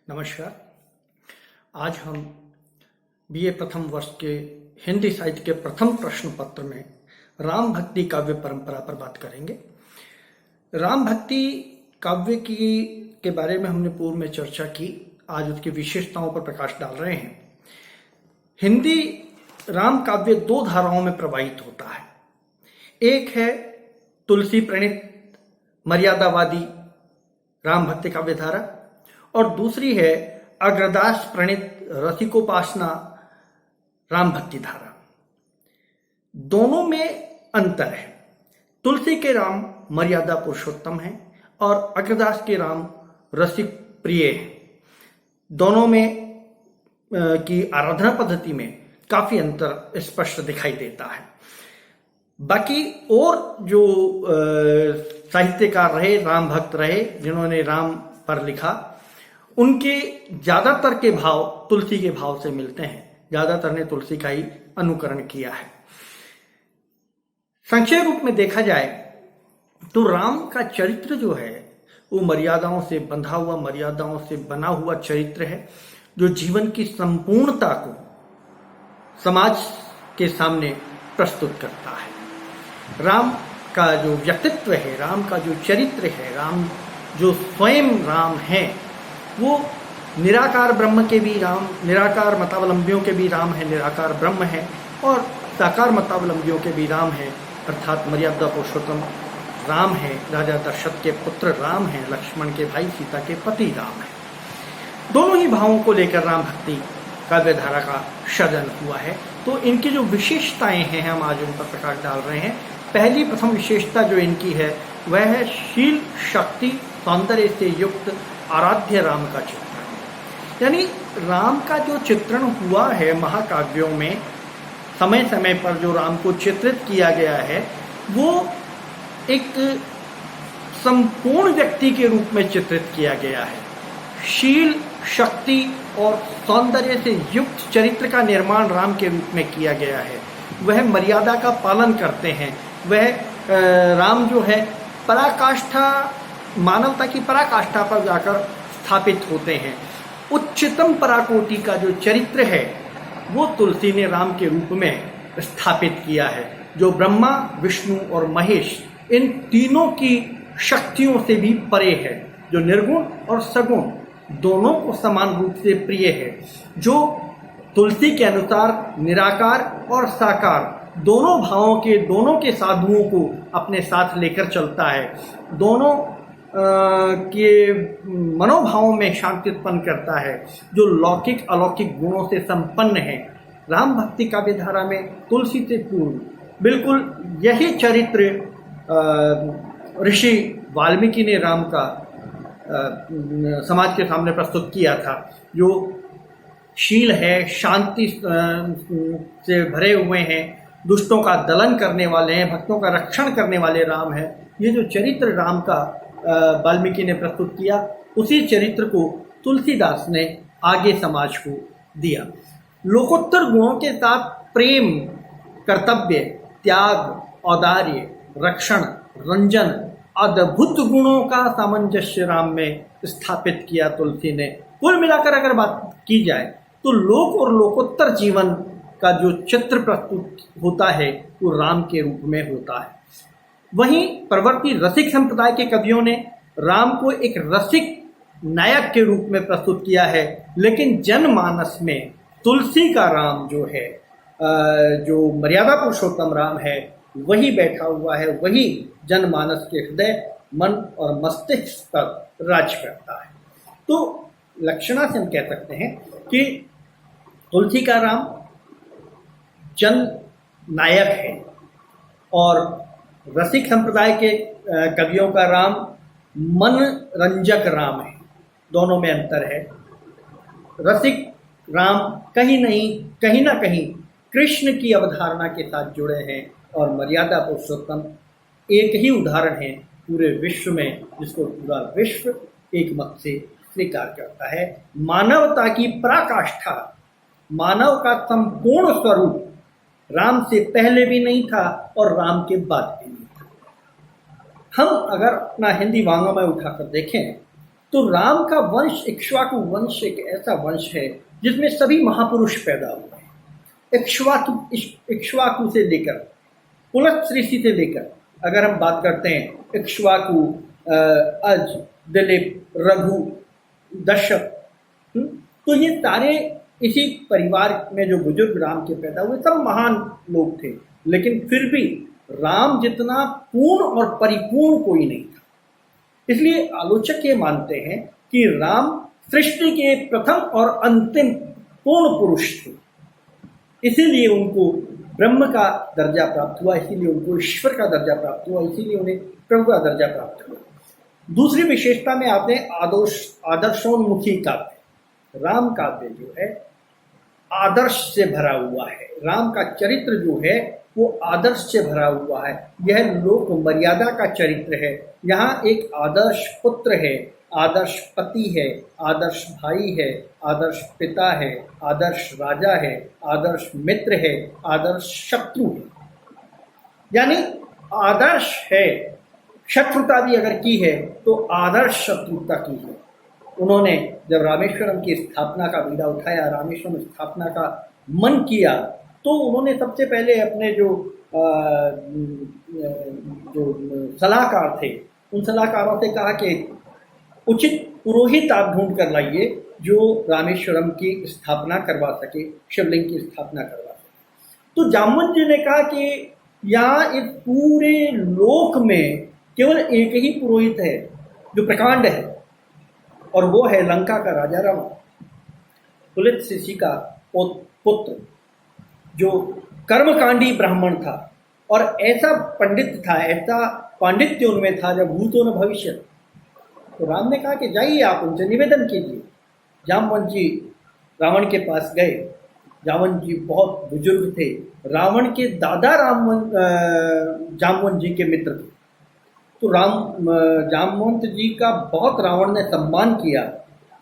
नमस्कार। आज हम बीए प्रथम वर्ष के हिंदी साहित्य के प्रथम प्रश्न पत्र में राम भक्ति काव्य परंपरा पर बात करेंगे। राम भक्ति काव्य के बारे में हमने पूर्व में चर्चा की। आज उसकी विशेषताओं पर प्रकाश डाल रहे हैं। हिंदी राम काव्य दो धाराओं में प्रवाहित होता है। एक है तुलसी प्रणीत मर्यादावादी राम भक्ति काव्य धारा और दूसरी है अग्रदास प्रणीत रसिकोपासना राम भक्ति धारा। दोनों में अंतर है। तुलसी के राम मर्यादा पुरुषोत्तम हैं और अग्रदास के राम रसिक प्रिय हैं। दोनों में की आराधना पद्धति में काफी अंतर स्पष्ट दिखाई देता है। बाकी और जो साहित्यकार रहे, राम भक्त रहे, जिन्होंने राम पर लिखा, उनके ज्यादातर के भाव तुलसी के भाव से मिलते हैं। ज्यादातर ने तुलसी का ही अनुकरण किया है। संक्षेप रूप में देखा जाए तो राम का चरित्र जो है वो मर्यादाओं से बंधा हुआ, मर्यादाओं से बना हुआ चरित्र है, जो जीवन की संपूर्णता को समाज के सामने प्रस्तुत करता है। राम का जो व्यक्तित्व है, राम का जो चरित्र है, राम जो स्वयं राम है, वो निराकार ब्रह्म के भी राम, निराकार मतावलंबियों के भी राम है, निराकार ब्रह्म है, और साकार मतावलंबियों के भी राम है, अर्थात मर्यादा पुरुषोत्तम राम है, राजा दशरथ के पुत्र राम है, लक्ष्मण के भाई सीता के पति राम है। दोनों ही भावों को लेकर राम भक्ति काव्य धारा का सृजन हुआ है। तो इनकी जो विशेषताएं हैं हम आज उन पर प्रकाश डाल रहे हैं। पहली प्रथम विशेषता जो इनकी है वह है शील, शक्ति, सौंदर्य से युक्त आराध्य राम का चित्रण। यानी राम का जो चित्रण हुआ है महाकाव्यों में, समय समय पर जो राम को चित्रित किया गया है, वो एक संपूर्ण व्यक्ति के रूप में चित्रित किया गया है। शील, शक्ति और सौंदर्य से युक्त चरित्र का निर्माण राम के रूप में किया गया है। वह मर्यादा का पालन करते हैं। वह राम जो है पराकाष्ठा, मानवता की पराकाष्ठा पर जाकर स्थापित होते हैं। उच्चतम पराकोटि का जो चरित्र है वो तुलसी ने राम के रूप में स्थापित किया है, जो ब्रह्मा, विष्णु और महेश इन तीनों की शक्तियों से भी परे है, जो निर्गुण और सगुण दोनों को समान रूप से प्रिय है, जो तुलसी के अनुसार निराकार और साकार दोनों भावों के, दोनों के साधुओं को अपने साथ लेकर चलता है, दोनों के मनोभावों में शांति उत्पन्न करता है, जो लौकिक अलौकिक गुणों से संपन्न है। राम भक्ति काव्य धारा में तुलसी से पूर्व बिल्कुल यही चरित्र ऋषि वाल्मीकि ने राम का समाज के सामने प्रस्तुत किया था, जो शील है, शांति से भरे हुए हैं, दुष्टों का दलन करने वाले हैं, भक्तों का रक्षण करने वाले राम है। ये जो चरित्र राम का वाल्मीकि ने प्रस्तुत किया, उसी चरित्र को तुलसीदास ने आगे समाज को दिया। लोकोत्तर गुणों के साथ प्रेम, कर्तव्य, त्याग, औदार्य, रक्षण, रंजन, अद्भुत गुणों का सामंजस्य राम में स्थापित किया तुलसी ने। कुल मिलाकर अगर बात की जाए तो लोक और लोकोत्तर जीवन का जो चित्र प्रस्तुत होता है वो राम के रूप में होता है। वहीं प्रवर्ती रसिक संप्रदाय के कवियों ने राम को एक रसिक नायक के रूप में प्रस्तुत किया है, लेकिन जनमानस में तुलसी का राम जो है, जो मर्यादा पुरुषोत्तम राम है, वही बैठा हुआ है, वही जनमानस के हृदय, मन और मस्तिष्क पर राज करता है। तो लक्षणा से हम कह सकते हैं कि तुलसी का राम जन नायक है और रसिक संप्रदाय के कवियों का राम मनरंजक राम है। दोनों में अंतर है। रसिक राम कहीं ना कहीं कृष्ण की अवधारणा के साथ जुड़े हैं और मर्यादा पुरुषोत्तम एक ही उदाहरण है पूरे विश्व में, जिसको पूरा विश्व एक मत से स्वीकार करता है। मानवता की पराकाष्ठा, मानव का संपूर्ण स्वरूप राम से पहले भी नहीं था और राम के बाद भी नहीं था। हम अगर अपना हिंदी वांग्मय उठाकर देखें तो राम का वंश इक्ष्वाकु वंश एक ऐसा वंश है जिसमें सभी महापुरुष पैदा हुए हैं। इक्ष्वाकु से लेकर पुलस्त्य ऋषि से लेकर अगर हम बात करते हैं इक्ष्वाकु, अज, दिलीप, रघु, दशरथ, तो ये सारे इसी परिवार में जो बुजुर्ग राम के पैदा हुए सब महान लोग थे, लेकिन फिर भी राम जितना पूर्ण और परिपूर्ण कोई नहीं था। इसलिए आलोचक ये मानते हैं कि राम सृष्टि के प्रथम और अंतिम पूर्ण पुरुष थे, इसीलिए उनको ब्रह्म का दर्जा प्राप्त हुआ, इसीलिए उनको ईश्वर का दर्जा प्राप्त हुआ, इसीलिए उन्हें प्रभु का दर्जा प्राप्त हुआ। दूसरी विशेषता में आते हैं आदर्शोन्मुखी काव्य। राम काव्य जो है आदर्श से भरा हुआ है। राम का चरित्र जो है वो आदर्श से भरा हुआ है। यह लोक मर्यादा का चरित्र है। यहाँ एक आदर्श पुत्र है, आदर्श पति है, आदर्श भाई है, आदर्श पिता है, आदर्श राजा है, आदर्श मित्र है, आदर्श शत्रु है। यानी आदर्श है। शत्रुता भी अगर की है तो आदर्श शत्रुता की है। उन्होंने जब रामेश्वरम की स्थापना का बीड़ा उठाया, रामेश्वरम स्थापना का मन किया, तो उन्होंने सबसे पहले अपने जो सलाहकार थे उन सलाहकारों से कहा कि उचित पुरोहित आप ढूंढ कर लाइए जो रामेश्वरम की स्थापना करवा सके, शिवलिंग की स्थापना करवा सके। तो जामवंत जी ने कहा कि यहाँ इस पूरे लोक में केवल एक ही पुरोहित है जो प्रकांड है, और वो है लंका का राजा रावण, पुलस्त्य ऋषि का पुत्र, जो कर्मकांडी ब्राह्मण था और ऐसा पंडित था, ऐसा पांडित्य उनमें था जब भूतो न भविष्य। तो राम ने कहा कि जाइए आप उनसे निवेदन कीजिए। जामवंत जी रावण के पास गए। जामवंत जी बहुत बुजुर्ग थे। रावण के दादा जामवंत जी के मित्र थे। तो जामवंत जी का बहुत रावण ने सम्मान किया,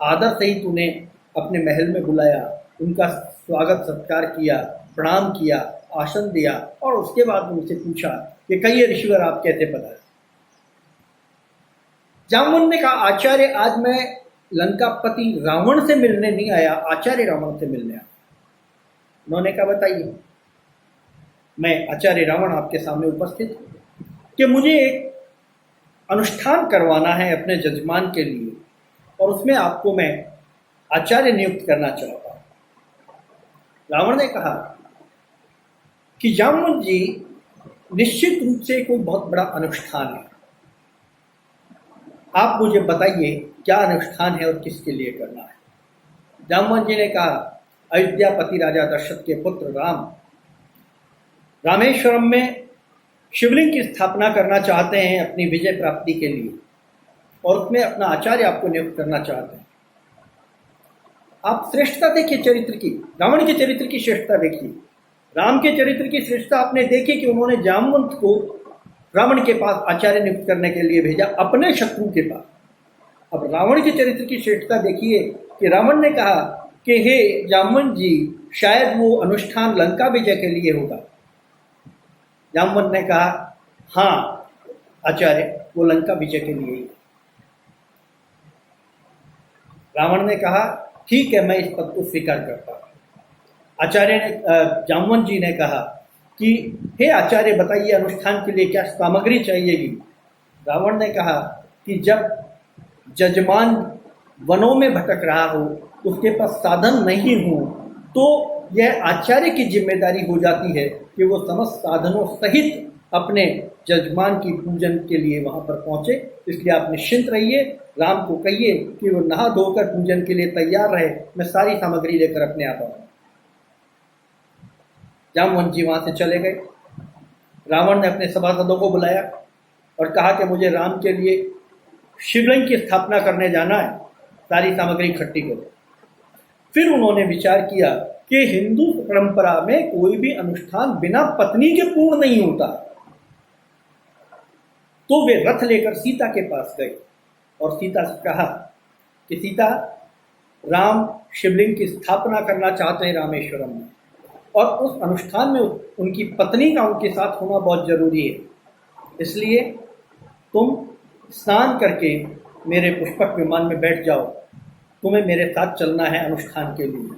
आदर सहित उन्हें अपने महल में बुलाया, उनका स्वागत सत्कार किया, प्रणाम किया, आसन दिया, और उसके बाद उनसे पूछा कि कहिए ऋषिवर आप कैसे पधारे। जामवंत ने कहा आचार्य आज मैं लंकापति रावण से मिलने नहीं आया, आचार्य रावण से मिलने आया। उन्होंने कहा बताइए। मैं आचार्य रावण आपके सामने उपस्थित कि मुझे एक अनुष्ठान करवाना है अपने जजमान के लिए, और उसमें आपको मैं आचार्य नियुक्त करना चाहता हूं। रावण ने कहा कि जामवंत जी निश्चित रूप से कोई बहुत बड़ा अनुष्ठान है, आप मुझे बताइए क्या अनुष्ठान है और किसके लिए करना है। जामवंत जी ने कहा अयोध्यापति राजा दशरथ के पुत्र राम रामेश्वरम में शिवलिंग की स्थापना करना चाहते हैं अपनी विजय प्राप्ति के लिए, और उसमें अपना आचार्य आपको नियुक्त करना चाहते हैं। आप श्रेष्ठता देखिए चरित्र की, रावण के चरित्र की श्रेष्ठता देखिए, राम के चरित्र की श्रेष्ठता आपने देखी कि उन्होंने जामवंत को रावण के पास आचार्य नियुक्त करने के लिए भेजा, अपने शत्रु के पास। अब रावण के चरित्र की श्रेष्ठता देखिए कि रावण ने कहा कि हे जामवंत जी, शायद वो अनुष्ठान लंका विजय के लिए होगा। जामवंत ने कहा हाँ आचार्य, वो लंका विजय के लिए ही। रावण ने कहा ठीक है, मैं इस पद को स्वीकार करता हूं। आचार्य ने जामवंत जी ने कहा कि हे आचार्य बताइए अनुष्ठान के लिए क्या सामग्री चाहिएगी। रावण ने कहा कि जब जजमान वनों में भटक रहा हो, उसके पास साधन नहीं हो, तो यह आचार्य की जिम्मेदारी हो जाती है कि वो समस्त साधनों सहित अपने जजमान की पूजन के लिए वहां पर पहुंचे। इसलिए आप निश्चिंत रहिए, राम को कहिए कि वो नहा धोकर पूजन के लिए तैयार रहे, मैं सारी सामग्री लेकर अपने आता हूं। जामवंत जी वहां से चले गए। रावण ने अपने सभासदों को बुलाया और कहा कि मुझे राम के लिए शिवलिंग की स्थापना करने जाना है, सारी सामग्री इकट्ठी करो। फिर उन्होंने विचार किया कि हिंदू परंपरा में कोई भी अनुष्ठान बिना पत्नी के पूर्ण नहीं होता। तो वे रथ लेकर सीता के पास गए और सीता से कहा कि सीता, राम शिवलिंग की स्थापना करना चाहते हैं रामेश्वरम में, और उस अनुष्ठान में उनकी पत्नी का उनके साथ होना बहुत जरूरी है। इसलिए तुम स्नान करके मेरे पुष्पक विमान में बैठ जाओ, तुम्हें मेरे साथ चलना है अनुष्ठान के लिए।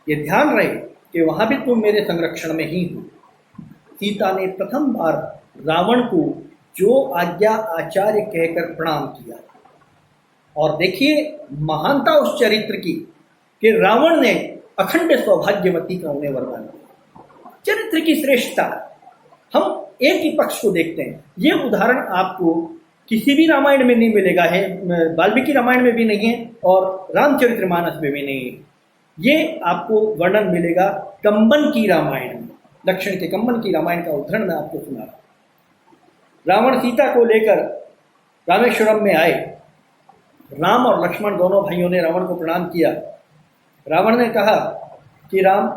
ये ध्यान रहे कि वहां भी तुम मेरे संरक्षण में ही हो। सीता ने प्रथम बार रावण को जो आज्ञा आचार्य कहकर प्रणाम किया। और देखिए महानता उस चरित्र की कि रावण ने अखंड सौभाग्यवती का उन्हें वरदान दिया। चरित्र की श्रेष्ठता, हम एक ही पक्ष को देखते हैं। ये उदाहरण आपको किसी भी रामायण में नहीं मिलेगा, है वाल्मीकि रामायण में भी नहीं है और रामचरितमानस में भी नहीं है। ये आपको वर्णन मिलेगा कंबन की रामायण में। दक्षिण के कंबन की रामायण का उदाहरण मैं आपको सुना रहा। रावण सीता को लेकर रामेश्वरम में आए। राम और लक्ष्मण दोनों भाइयों ने रावण को प्रणाम किया। रावण ने कहा कि राम,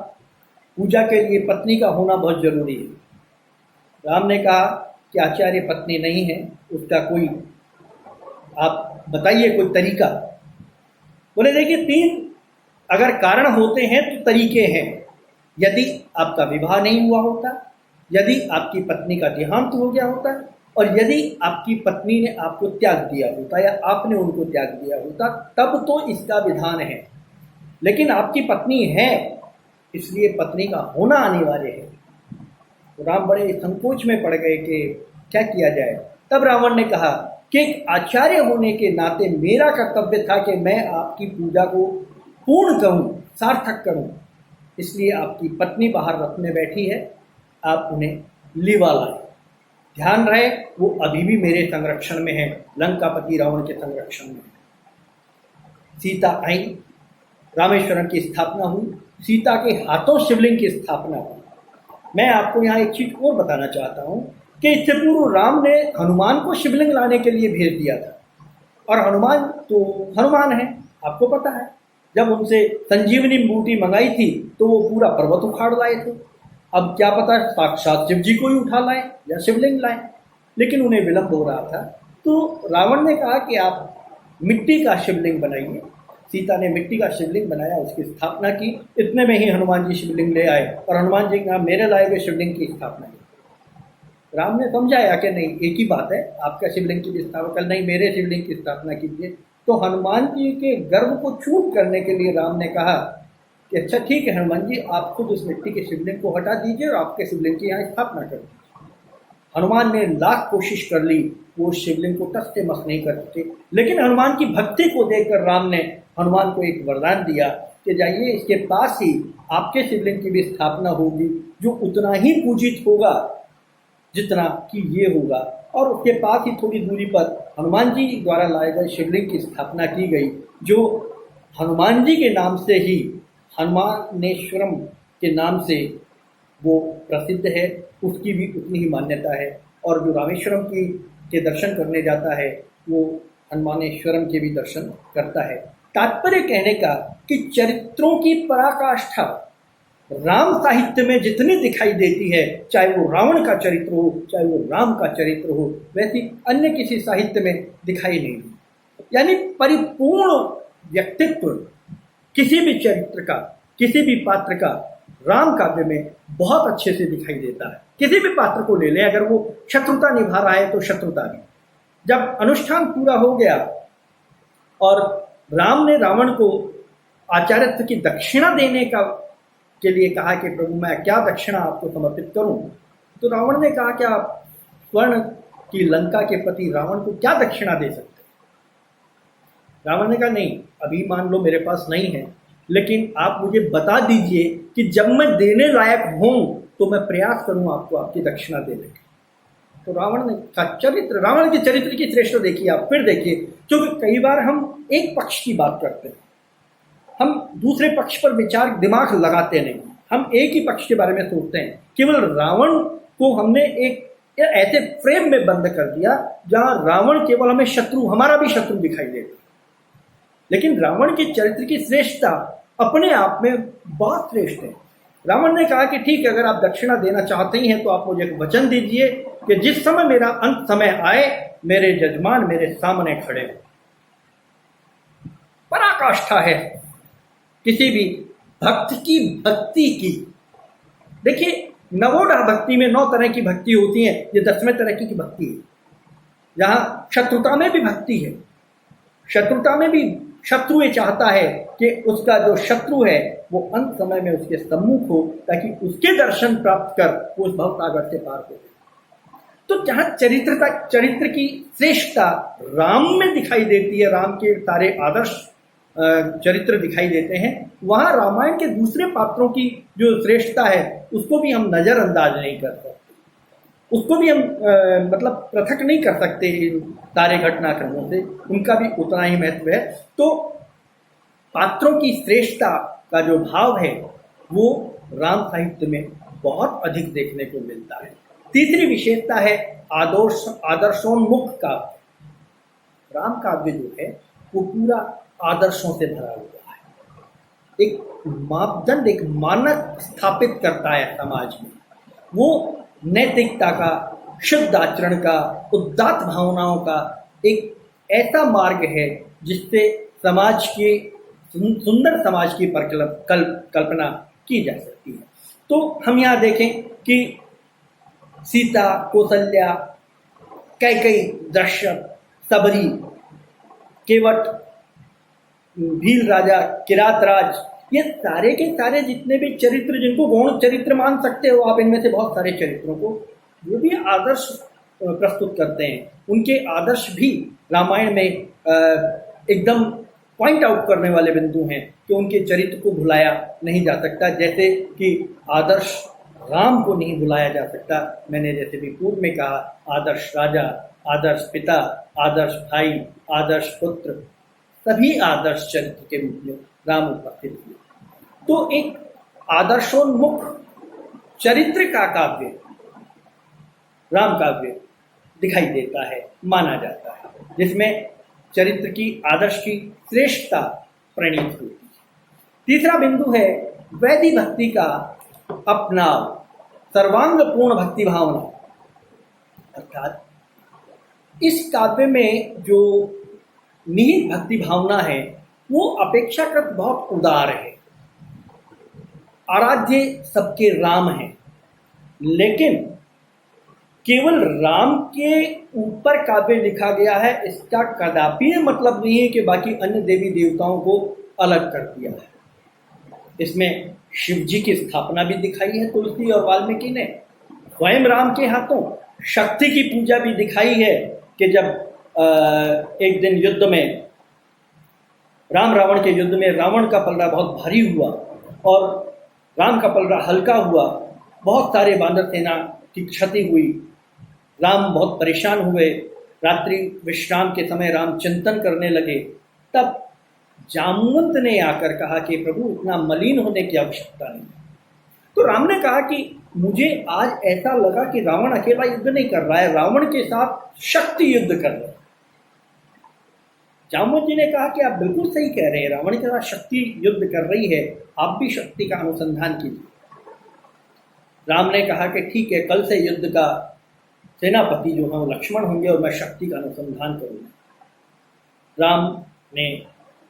पूजा के लिए पत्नी का होना बहुत जरूरी है। राम ने कहा कि आचार्य पत्नी नहीं है, उसका कोई आप बताइए कोई तरीका। बोले देखिए, 3 अगर कारण होते हैं तो तरीके हैं। यदि आपका विवाह नहीं हुआ होता, यदि आपकी पत्नी का देहांत हो गया होता, और यदि आपकी पत्नी ने आपको त्याग दिया होता या आपने उनको त्याग दिया होता, तब तो इसका विधान है। लेकिन आपकी पत्नी है, इसलिए पत्नी का होना अनिवार्य है। तो राम बड़े संकोच में पड़ गए कि क्या किया जाए। तब रावण ने कहा कि एक आचार्य होने के नाते मेरा कर्तव्य था कि मैं आपकी पूजा को पूर्ण करूं, सार्थक करूं। इसलिए आपकी पत्नी बाहर रथ में बैठी है, आप उन्हें लिवा लाए। ध्यान रहे वो अभी भी मेरे संरक्षण में है, लंकापति रावण के संरक्षण में। सीता आई, रामेश्वरम की स्थापना हुई, सीता के हाथों शिवलिंग की स्थापना हुई। मैं आपको यहाँ एक चीज और बताना चाहता हूँ कि इससे पूर्व राम ने हनुमान को शिवलिंग लाने के लिए भेज दिया था। और हनुमान तो हनुमान है, आपको पता है। जब उनसे संजीवनी बूटी मंगाई थी तो वो पूरा पर्वत उखाड़ लाए थे। अब क्या पता साक्षात शिव जी को ही उठा लाए या शिवलिंग लाए, लेकिन उन्हें विलंब हो रहा था। तो रावण ने कहा कि आप मिट्टी का शिवलिंग बनाइए। सीता ने मिट्टी का शिवलिंग बनाया, उसकी स्थापना की। इतने में ही हनुमान जी शिवलिंग ले आए और हनुमान जी ने मेरे लाए हुए शिवलिंग की स्थापना की। राम ने समझाया कि नहीं, एक ही बात है, आपका शिवलिंग की स्थापना कर, नहीं मेरे शिवलिंग की स्थापना कीजिए। तो हनुमान जी के गर्व को चूक करने के लिए राम ने कहा कि अच्छा ठीक है हनुमान जी, आप खुद उस मिट्टी के शिवलिंग को हटा दीजिए और आपके शिवलिंग की यहाँ स्थापना कर दीजिए। हनुमान ने लाख कोशिश कर ली, वो शिवलिंग को टस से मस नहीं कर सके। लेकिन हनुमान की भक्ति को देखकर राम ने हनुमान को एक वरदान दिया कि जाइए, इसके पास ही आपके शिवलिंग की भी स्थापना होगी, जो उतना ही पूजित होगा जितना कि ये होगा। और उसके पास ही थोड़ी दूरी पर हनुमान जी द्वारा लाए गए शिवलिंग की स्थापना की गई, जो हनुमान जी के नाम से ही, हनुमानेश्वरम के नाम से वो प्रसिद्ध है। उसकी भी उतनी ही मान्यता है। और जो रामेश्वरम के दर्शन करने जाता है वो हनुमानेश्वरम के भी दर्शन करता है। तात्पर्य कहने का कि चरित्रों की पराकाष्ठा राम साहित्य में जितनी दिखाई देती है, चाहे वो रावण का चरित्र हो, चाहे वो राम का चरित्र हो, वैसी अन्य किसी साहित्य में दिखाई नहीं दी। यानी परिपूर्ण व्यक्तित्व किसी भी चरित्र का, किसी भी पात्र का राम काव्य में बहुत अच्छे से दिखाई देता है। किसी भी पात्र को ले लें, अगर वो शत्रुता निभा रहा है तो शत्रुता भी। जब अनुष्ठान पूरा हो गया और राम ने रावण को आचार्यत्व की दक्षिणा देने के लिए कहा कि प्रभु मैं क्या दक्षिणा आपको समर्पित करूं, तो रावण ने कहा कि आप स्वर्ण की लंका के पति रावण को क्या दक्षिणा दे सकते। रावण ने कहा नहीं, अभी मान लो मेरे पास नहीं है, लेकिन आप मुझे बता दीजिए कि जब मैं देने लायक हूं तो मैं प्रयास करूं आपको आपकी दक्षिणा देने का। तो रावण ने का चरित्र, रावण के चरित्र की श्रेष्ठता देखिए आप, फिर देखिए। क्योंकि कई बार हम एक पक्ष की बात करते हैं, हम दूसरे पक्ष पर विचार दिमाग लगाते नहीं, हम एक ही पक्ष के बारे में सोचते हैं। केवल रावण को हमने एक ऐसे फ्रेम में बंद कर दिया जहां रावण केवल हमें शत्रु, हमारा भी शत्रु दिखाई देता। लेकिन रावण के चरित्र की श्रेष्ठता अपने आप में बहुत श्रेष्ठ है। रावण ने कहा कि ठीक है, अगर आप दक्षिणा देना चाहते ही हैं तो आप मुझे एक वचन दीजिए कि जिस समय मेरा अंत समय आए, मेरे जजमान मेरे सामने खड़े हो। पराकाष्ठा है किसी भी भक्त की भक्ति की। देखिए, नवोढ़ भक्ति में 9 तरह की भक्ति होती है, ये 10वें तरह की भक्ति है, जहां शत्रुता में भी भक्ति है। शत्रुता में भी शत्रु ये चाहता है कि उसका जो शत्रु है वो अंत समय में उसके सम्मुख हो, ताकि उसके दर्शन प्राप्त कर वो उस भवसागर से पार हो। तो जहां चरित्र की श्रेष्ठता राम में दिखाई देती है, राम के सारे आदर्श चरित्र दिखाई देते हैं, वहां रामायण के दूसरे पात्रों की जो श्रेष्ठता है उसको भी हम नजरअंदाज नहीं कर सकते, उसको भी हम मतलब पृथक नहीं कर सकते इन सारे घटनाक्रमों से, उनका भी उतना ही महत्व है। तो पात्रों की श्रेष्ठता का जो भाव है वो राम साहित्य में बहुत अधिक देखने को मिलता है। तीसरी विशेषता है आदर्शोन्मुख काव्य। राम काव्य जो है वो पूरा आदर्शों से भरा हुआ है, एक मापदंड, एक मानक स्थापित करता है समाज में। वो नैतिकता का, शुद्ध आचरण का, उदात्त भावनाओं का एक ऐसा मार्ग है जिससे समाज के सुंदर समाज की कल्पना की जा सकती है। तो हम यहाँ देखें कि सीता, कौशल्या, कैकेयी, दशरथ, सबरी, केवट, भील राजा, किरातराज, ये सारे के सारे जितने भी चरित्र, जिनको गौण चरित्र मान सकते हो आप, इनमें से बहुत सारे चरित्रों को वो भी आदर्श प्रस्तुत करते हैं। उनके आदर्श भी रामायण में एकदम पॉइंट आउट करने वाले बिंदु हैं कि उनके चरित्र को भुलाया नहीं जा सकता, जैसे कि आदर्श राम को नहीं भुलाया जा सकता। मैंने जैसे भी पूर्व में कहा, आदर्श राजा, आदर्श पिता, आदर्श भाई, आदर्श पुत्र, सभी आदर्श चरित्र के रूप में राम उपस्थित हुए। तो एक आदर्शोन्मुख चरित्र का काव्य राम काव्य दिखाई देता है, माना जाता है, जिसमें चरित्र की, आदर्श की श्रेष्ठता प्रणीत होती है। तीसरा बिंदु है वैदिक भक्ति का अपनाव, सर्वांग पूर्ण भक्ति भावना। अर्थात इस काव्य में जो निहित भक्ति भावना है वो अपेक्षाकृत बहुत उदार है। आराध्य सबके राम हैं, लेकिन केवल राम के ऊपर काव्य लिखा गया है, इसका कदापि मतलब नहीं है कि बाकी अन्य देवी देवताओं को अलग कर दिया है। इसमें शिव जी की स्थापना भी दिखाई है तुलसी और वाल्मीकि ने, स्वयं राम के हाथों शक्ति की पूजा भी दिखाई है कि जब एक दिन युद्ध में, राम रावण के युद्ध में, रावण का पलड़ा बहुत भारी हुआ और राम का पलड़ा हल्का हुआ, बहुत सारे बानर सेना की क्षति हुई, राम बहुत परेशान हुए। रात्रि विश्राम के समय राम चिंतन करने लगे, तब जामवंत ने आकर कहा कि प्रभु इतना मलिन होने की आवश्यकता नहीं। तो राम ने कहा कि मुझे आज ऐसा लगा कि रावण अकेला युद्ध नहीं कर रहा है, रावण के साथ शक्ति युद्ध कर रहा है। जामवंत जी ने कहा कि आप बिल्कुल सही कह रहे हैं, रावण के साथ शक्ति युद्ध कर रही है, आप भी शक्ति का अनुसंधान कीजिए। राम ने कहा कि ठीक है, कल से युद्ध का सेनापति जो है लक्ष्मण होंगे और मैं शक्ति का अनुसंधान करूंगा। राम ने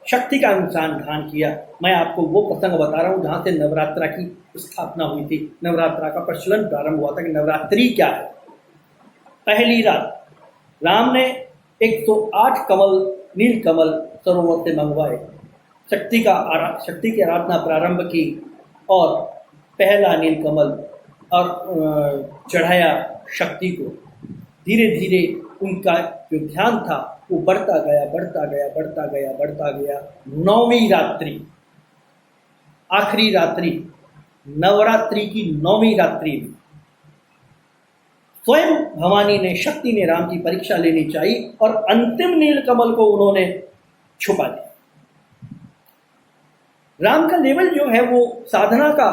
शक्ति का अनुसंधान किया। मैं आपको वो प्रसंग बता रहा हूँ जहाँ से नवरात्रा की स्थापना हुई थी, नवरात्रा का प्रचलन प्रारंभ हुआ था कि नवरात्रि क्या है। पहली रात राम ने 108 कमल, नील कमल सरोवर से मंगवाए, शक्ति की आराधना प्रारंभ की और पहला नील कमल और चढ़ाया शक्ति को। धीरे धीरे उनका जो ध्यान था वो बढ़ता गया, बढ़ता गया, बढ़ता गया, बढ़ता गया। 9वीं रात्रि, आखिरी रात्रि, नवरात्रि की 9वीं रात्रि में स्वयं भवानी ने, शक्ति ने राम की परीक्षा लेनी चाहिए और अंतिम नील कमल को उन्होंने छुपा दिया। राम का लेवल जो है वो साधना का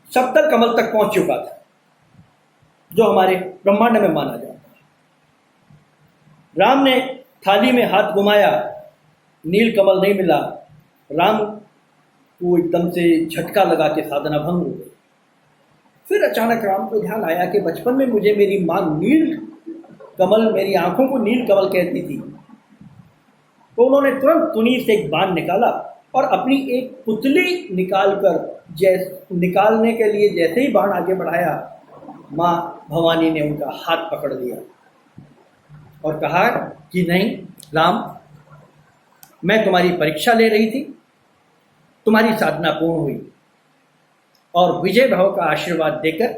सप्तल कमल तक पहुंच चुका था, जो हमारे ब्रह्मांड में माना जाता है। राम ने थाली में हाथ घुमाया, नील कमल नहीं मिला। राम को एकदम से झटका लगा के साधना भंग हो गई। फिर अचानक राम को ध्यान आया कि बचपन में मुझे मेरी माँ नील कमल, मेरी आंखों को नील कमल कहती थी। तो उन्होंने तुरंत तुनीर से एक बाण निकाला और अपनी एक पुतली निकालने के लिए जैसे ही बाण आगे बढ़ाया, माँ भवानी ने उनका हाथ पकड़ लिया और कहा कि नहीं राम, मैं तुम्हारी परीक्षा ले रही थी, तुम्हारी साधना पूर्ण हुई और विजय भाव का आशीर्वाद देकर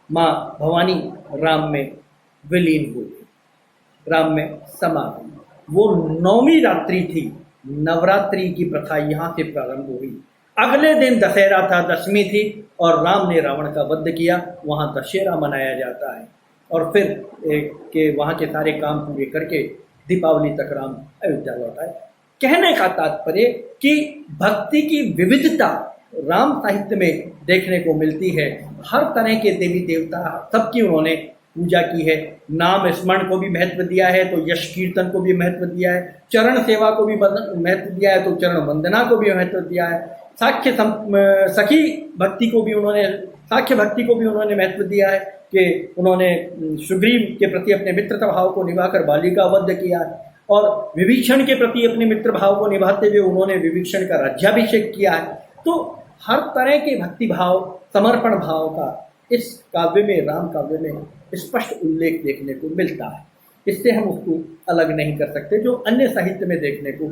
माँ भवानी राम में विलीन हुई, राम में समा गई। वो 9वीं रात्रि थी, नवरात्रि की प्रथा यहाँ से प्रारंभ हुई। अगले दिन दशहरा था, दशमी थी और राम ने रावण का वध किया। वहाँ दशहरा मनाया जाता है और फिर वहाँ के सारे काम पूरे करके दीपावली तक राम अयोध्या लौट आए। कहने का तात्पर्य कि भक्ति की विविधता राम साहित्य में देखने को मिलती है। हर तरह के देवी देवता सबकी उन्होंने पूजा की है। नाम स्मरण को भी महत्व दिया है तो यश कीर्तन को भी महत्व दिया है, चरण सेवा को भी महत्व दिया है तो चरण वंदना को भी महत्व दिया है, सखी भक्ति को भी उन्होंने, साख्य भक्ति को भी उन्होंने महत्व दिया है कि उन्होंने सुग्रीव के प्रति अपने मित्रता भाव को निभाकर बाली का वध किया और विभीषण के प्रति अपने मित्र भाव को निभाते हुए उन्होंने विभीषण का राज्याभिषेक किया है। तो हर तरह के भक्ति भाव, समर्पण भाव का इस काव्य में, राम काव्य में स्पष्ट उल्लेख देखने को मिलता है। इससे हम उसको अलग नहीं कर सकते जो अन्य साहित्य में देखने को